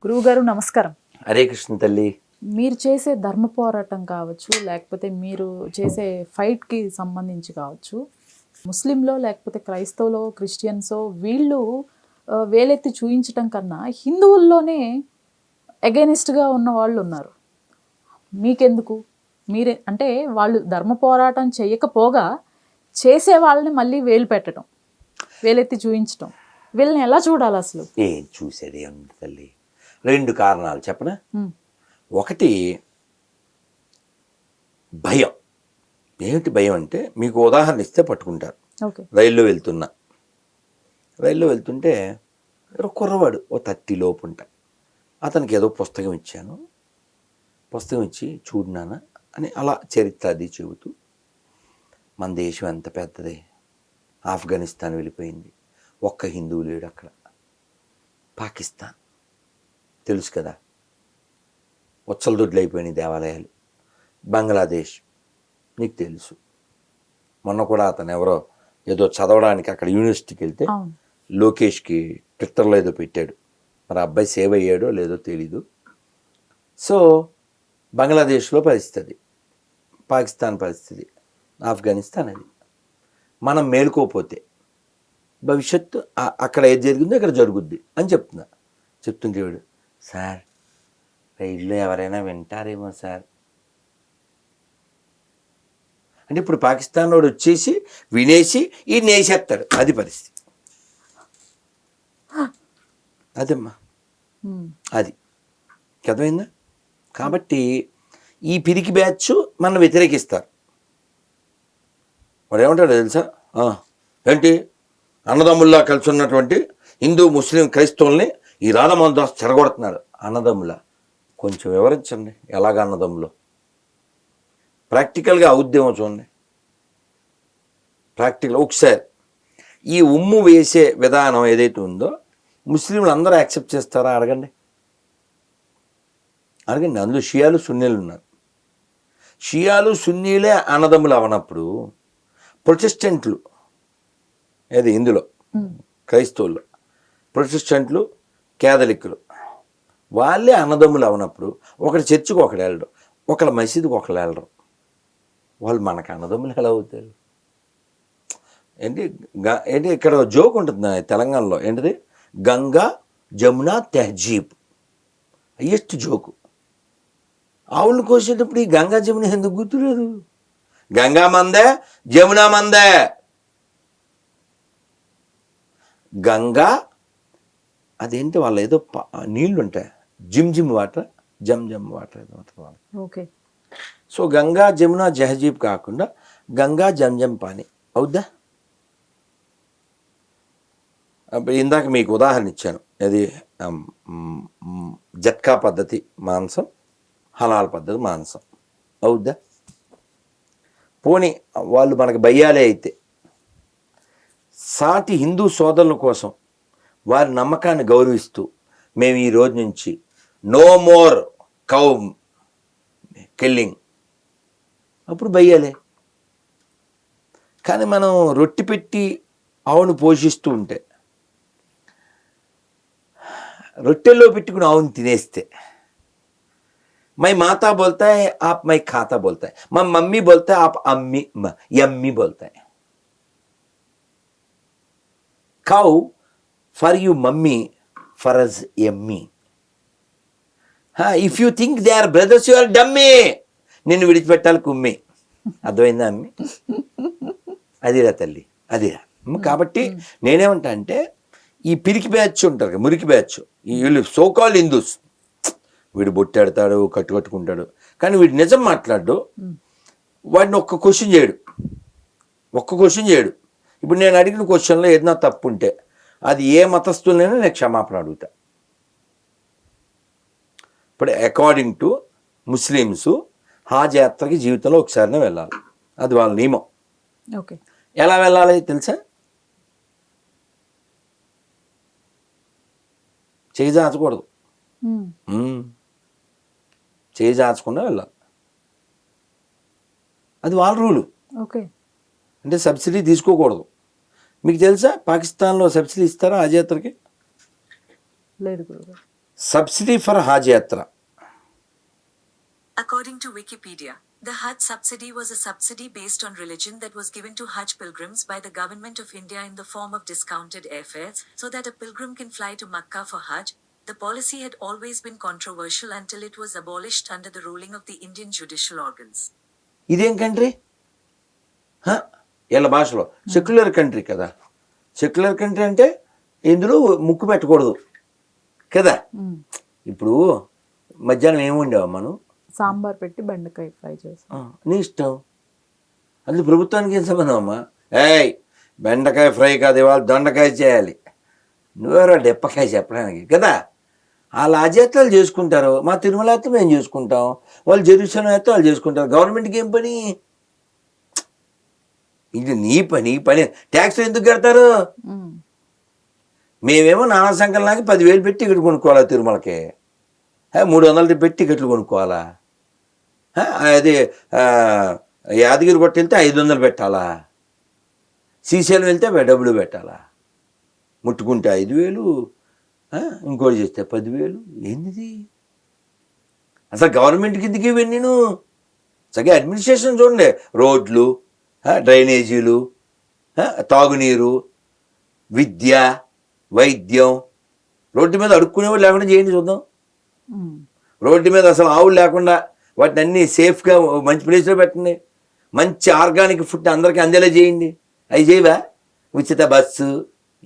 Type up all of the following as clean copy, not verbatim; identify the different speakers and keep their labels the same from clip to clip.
Speaker 1: గురువుగారు నమస్కారం.
Speaker 2: హరే కృష్ణ తల్లి.
Speaker 1: మీరు చేసే ధర్మ పోరాటం కావచ్చు, లేకపోతే మీరు చేసే ఫైట్కి సంబంధించి కావచ్చు, ముస్లింలో లేకపోతే క్రైస్తవులో క్రిస్టియన్సో వీళ్ళు వేలెత్తి చూయించటం కన్నా హిందువుల్లోనే అగైనిస్ట్గా ఉన్న వాళ్ళు ఉన్నారు. మీకెందుకు? మీరే అంటే వాళ్ళు ధర్మ పోరాటం చేయకపోగా చేసే వాళ్ళని మళ్ళీ వేలు పెట్టడం, వేలెత్తి చూయించటం, వీళ్ళని ఎలా చూడాలి అసలు?
Speaker 2: ఏం చూసేది ఉంది తల్లి. 2 కారణాలు చెప్పనా. ఒకటి భయం. ఏమిటి భయం అంటే, మీకు ఉదాహరణ ఇస్తే పట్టుకుంటారు. రైల్లో వెళ్తుంటే కుర్రవాడు ఓ 30 లోపు ఉంటా, అతనికి ఏదో పుస్తకం ఇచ్చాను. పుస్తకం ఇచ్చి చూడు నాన్న అని అలా చరిత్ర అది చెబుతూ, మన దేశం ఎంత పెద్దది, ఆఫ్ఘనిస్తాన్ వెళ్ళిపోయింది, ఒక్క హిందువు లేడు అక్కడ, పాకిస్తాన్ తెలుసు కదా, ఉచ్చలదొడ్లు అయిపోయినాయి దేవాలయాలు, బంగ్లాదేశ్ నీకు తెలుసు. మొన్న కూడా అతను ఎవరో ఏదో చదవడానికి అక్కడ యూనివర్సిటీకి వెళ్తే లోకేష్కి ట్విట్టర్లో ఏదో పెట్టాడు, మరి అబ్బాయి సేవ్ అయ్యాడో లేదో తెలీదు. సో బంగ్లాదేశ్లో పరిస్థితి, పాకిస్తాన్ పరిస్థితి, ఆఫ్ఘనిస్తాన్ అది. మనం మేలుకోపోతే భవిష్యత్తు అక్కడ ఏది జరిగిందో ఇక్కడ జరుగుద్ది అని చెప్తుంటే వాడు, సార్ రైల్లో ఎవరైనా వింటారేమో సార్ అంటే, ఇప్పుడు పాకిస్తాన్ వాడు వచ్చేసి వినేసి ఈ నేసేస్తాడు, అది పరిస్థితి. అదమ్మా అది అర్థమైందా. కాబట్టి ఈ పిరికి బ్యాచ్ మనం వ్యతిరేకిస్తారు. వాడు ఏమంటాడు తెలుసా, ఏంటి అన్నదమ్ముల్లా కలిసి ఉన్నటువంటి హిందూ ముస్లిం క్రైస్తవుల్ని ఈ రాధామోహన్ దాస్ చెరగొడుతున్నాడు. అన్నదమ్ములా కొంచెం వివరించండి, ఎలాగ అన్నదమ్ములో ప్రాక్టికల్గా ఉద్యమం చూడండి. ప్రాక్టికల్ ఒకసారి ఈ ఉమ్ము వేసే విధానం ఏదైతే ఉందో ముస్లింలు అందరూ యాక్సెప్ట్ చేస్తారా అడగండి. అందులో షియాలు సున్నీలు ఉన్నారు. షియాలు సున్నీలే అన్నదమ్ములు అవనప్పుడు ప్రొటెస్టెంట్లు ఏది ఇందులో క్రైస్తవుల్లో ప్రొటెస్టెంట్లు కేథలిక్కులు వాళ్ళే అన్నదమ్ములు అవనప్పుడు ఒకటి చర్చికి ఒకడు వెళ్ళడం, ఒకళ్ళ మసీదుకి ఒకళ్ళు వెళ్ళడం, వాళ్ళు మనకు అన్నదమ్ములు ఎలా అవుతారు? ఏంటి ఇక్కడ జోక్ ఉంటుంది తెలంగాణలో, ఏంటిది గంగా జమునా తెహజీబ్, హయ్యెస్ట్ జోకు. ఆవులను కోసేటప్పుడు ఈ గంగా జమున ఎందుకు గుర్తులేదు? గంగా మందే జమునా మందే. గంగా అదేంటి వాళ్ళ ఏదో నీళ్ళు ఉంటాయి, జిమ్ వాటర్, జమ్ వాటర్ ఏదో ఉంటుంది.
Speaker 1: ఓకే.
Speaker 2: సో గంగా జమునా జహజీబ్ కాకుండా గంగా జమ్ పాని అవుద్దా? ఇందాక మీకు ఉదాహరణ ఇచ్చాను, అది జట్కా పద్ధతి మాంసం, హలాల్ పద్ధతి మాంసం అవుద్దా? పోనీ వాళ్ళు మనకు బయ్యాలే అయితే, సాటి హిందూ సోదరుల కోసం వారి నమ్మకాన్ని గౌరవిస్తూ మేము ఈ రోజు నుంచి నో మోర్ కౌ కిల్లింగ్, అప్పుడు బయ్యాలే. కానీ మనం రొట్టె పెట్టి ఆవును పోషిస్తూ ఉంటే, రొట్టెల్లో పెట్టుకుని ఆవును తినేస్తే, మై మాతా బోల్తాయి ఆప్ మై ఖాతా బోల్తాయి, మా మమ్మీ బోల్తాయి ఆప్ అమ్మి యమ్మీ బోల్తాయి. Cow for you mummy, for us yummy. If you think they are brothers you are dummy. నిన్ను విడిచిపెట్టాలి కుమ్మి. అర్థమైందా అమ్మి? అదిరా తల్లి, అదిరా. కాబట్టి నేనేమంటా అంటే, ఈ పిరికి బ్యాచ్ ఉంటారు, మురికి బ్యాచ్, వీళ్ళు సోకాల్ హిందూస్, వీడు బొట్టెడతాడు, కట్టుకుంటాడు, కానీ వీడు నిజం మాట్లాడు, వాడిని ఒక్క క్వశ్చన్ చేయడు. ఇప్పుడు నేను అడిగిన క్వశ్చన్లో ఏదైనా తప్పు ఉంటే అది ఏ మతస్థులైనా నేను క్షమాపణ అడుగుతా. ఇప్పుడు అకార్డింగ్ టు ముస్లిమ్స్ హాజ్ యాత్రకి జీవితంలో ఒకసారినే వెళ్ళాలి, అది వాళ్ళ నియమం.
Speaker 1: ఓకే.
Speaker 2: ఎలా వెళ్ళాలి తెలుసా? చేయి చాచకూడదు, చేయి చాచకుండా వెళ్ళాలి, అది వాళ్ళ రూలు.
Speaker 1: ఓకే.
Speaker 2: అంటే సబ్సిడీ తీసుకోకూడదు. మీకు తెలుసా పాకిస్తాన్లో సబ్సిడీ ఇస్తారా హాజ్ యాత్రకి?
Speaker 1: లేదు గురుగారు.
Speaker 2: సబ్సిడీ ఫర్ హాజ్ యాత్ర.
Speaker 3: According to Wikipedia, the Hajj subsidy was a subsidy based on religion that was given to Hajj pilgrims by the Government of India in the form of discounted airfares, so that a pilgrim can fly to Makkah for Hajj. The policy had always been controversial until it was abolished under the ruling of the Indian judicial organs.
Speaker 2: ఇదేం country? వీళ్ళ భాషలో secular country కదా. Secular country అంటే ఇందులో ముక్కు పెట్టకూడదు కదా. ఇప్పుడు మధ్యాహ్నం ఏమి వండావు మనం?
Speaker 1: సాంబార్ పెట్టి బెండకాయ ఫ్రై చేస్తాం.
Speaker 2: నీ ఇష్టం. అందులో ప్రభుత్వానికి ఏం సంబంధం అమ్మా? ఏయ్ బెండకాయ ఫ్రై కాదు, ఇవాళ దొండకాయ చేయాలి, నువ్వెవరో డెప్పకాయ చెప్పడానికి కదా. వాళ్ళ అజేత్రాలు చేసుకుంటారు, మా తిరుమల అయితే మేము చేసుకుంటాం, వాళ్ళు జెరూసలేం అయితే వాళ్ళు చేసుకుంటారు. గవర్నమెంట్కి ఏం పని? ఇది నీ పని. ట్యాక్స్ ఎందుకు కడతారు? మేమేమో నానా సంకలనాకి 10,000 పెట్టి టికెట్ కొనుక్కోవాలా తిరుమలకి, 300 పెట్టి టికెట్లు కొనుక్కోవాలా, అది యాదగిరి కొట్టి వెళ్తే 500 పెట్టాలా, శ్రీశైలం వెళ్తే డబ్బులు పెట్టాలా, ముట్టుకుంటే 5,000, ఇంకోటి చేస్తే 10,000. ఏంది అసలు? గవర్నమెంట్కి ఎందుకు ఇవన్నీ? సగం అడ్మినిస్ట్రేషన్ చూడండి. రోడ్లు, డ్రైనేజీలు, తాగునీరు, విద్య, వైద్యం. రోడ్డు మీద అడుక్కునేవాడు లేకుండా చేయండి చూద్దాం. రోడ్డు మీద అసలు ఆవులు లేకుండా వాటిని అన్నీ సేఫ్గా మంచి ప్లేస్లో పెట్టండి. మంచి ఆర్గానిక్ ఫుడ్ అందరికీ అందేలా చేయండి. అవి చేయవా? ఉచిత బస్సు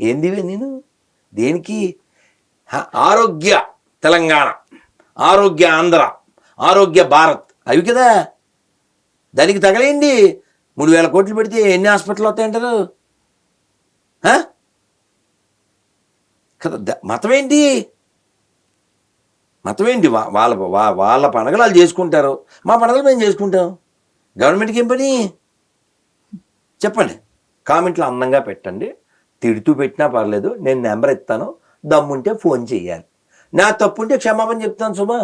Speaker 2: ఏంది నేను? దేనికి? ఆరోగ్య తెలంగాణ, ఆరోగ్య ఆంధ్ర, ఆరోగ్య భారత్ అవి కదా. దానికి తగలేయండి. 3,000 కోట్లు పెడితే ఎన్ని హాస్పిటల్ వస్తాయంటారు కదా. మతం ఏంటి? మతం ఏంటి? వాళ్ళ పండుగలు వాళ్ళు చేసుకుంటారు, మా పండుగలు మేము చేసుకుంటాం. గవర్నమెంట్కి ఏం పని? చెప్పండి. కామెంట్లో అందంగా పెట్టండి. తిడుతూ పెట్టినా పర్లేదు, నేను నెంబర్ ఇస్తాను, దమ్ముంటే ఫోన్ చేయాలి. నా తప్పుంటే క్షమాపణ చెప్తాను సుమా.